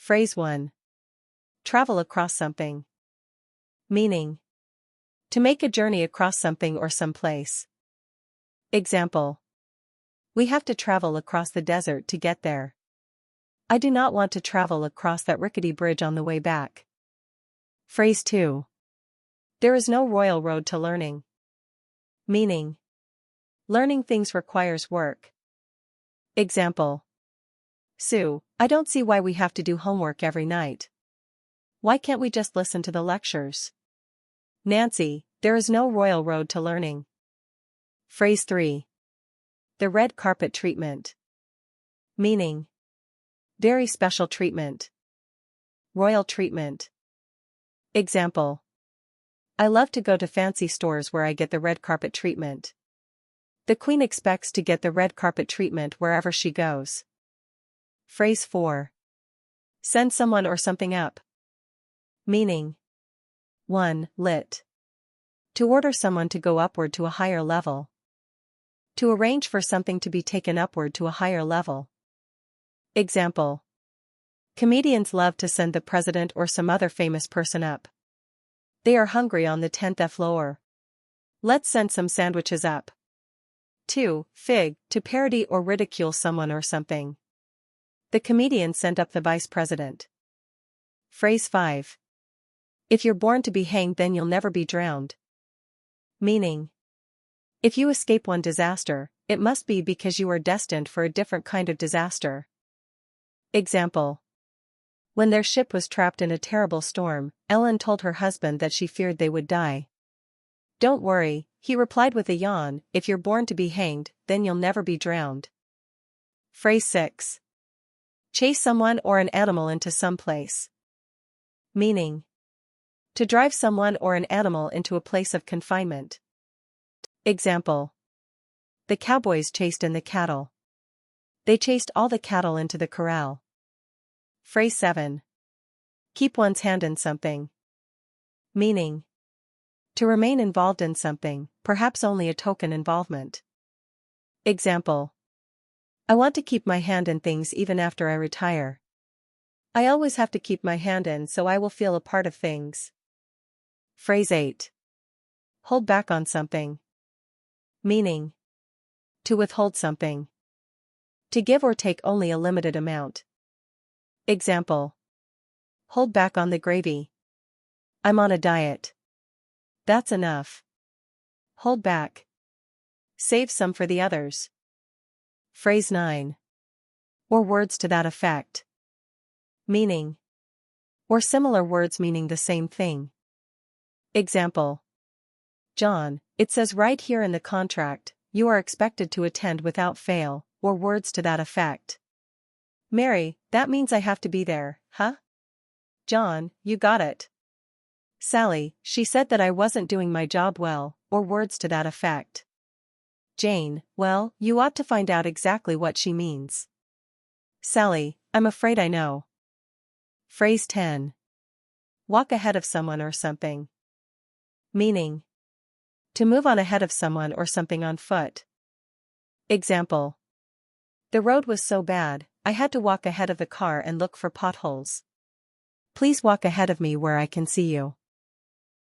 Phrase 1. Travel across something. Meaning. To make a journey across something or someplace. Example. We have to travel across the desert to get there. I do not want to travel across that rickety bridge on the way back. Phrase 2. There is no royal road to learning. Meaning. Learning things requires work. Example. Sue, I don't see why we have to do homework every night. Why can't we just listen to the lectures? Nancy, there is no royal road to learning. Phrase 3. The red carpet treatment. Meaning. Very special treatment. Royal treatment. Example. I love to go to fancy stores where I get the red carpet treatment. The Queen expects to get the red carpet treatment wherever she goes. Phrase 4. Send someone or something up. Meaning. 1. Lit. To order someone to go upward to a higher level. To arrange for something to be taken upward to a higher level. Example. Comedians love to send the president or some other famous person up. They are hungry on the 10th floor. Let's send some sandwiches up. 2. Fig, to parody or ridicule someone or something. The comedian sent up the vice president. Phrase 5. If you're born to be hanged, then you'll never be drowned. Meaning. If you escape one disaster, it must be because you are destined for a different kind of disaster. Example. When their ship was trapped in a terrible storm, Ellen told her husband that she feared they would die. Don't worry, he replied with a yawn, if you're born to be hanged, then you'll never be drowned. Phrase 6. Chase someone or an animal into some place. Meaning. To drive someone or an animal into a place of confinement. Example. The cowboys chased in the cattle. They chased all the cattle into the corral. Phrase 7. Keep one's hand in something. Meaning. To remain involved in something, perhaps only a token involvement. Example. I want to keep my hand in things even after I retire. I always have to keep my hand in so I will feel a part of things. Phrase 8. Hold back on something. Meaning. To withhold something. To give or take only a limited amount. Example. Hold back on the gravy. I'm on a diet. That's enough. Hold back. Save some for the others. Phrase 9. Or words to that effect. Meaning. Or similar words meaning the same thing. Example. John, it says right here in the contract, you are expected to attend without fail, or words to that effect. Mary, that means I have to be there, huh? John, you got it. Sally, she said that I wasn't doing my job well, or words to that effect. Jane, well, you ought to find out exactly what she means. Sally, I'm afraid I know. Phrase 10. Walk ahead of someone or something. Meaning. To move on ahead of someone or something on foot. Example. The road was so bad, I had to walk ahead of the car and look for potholes. Please walk ahead of me where I can see you.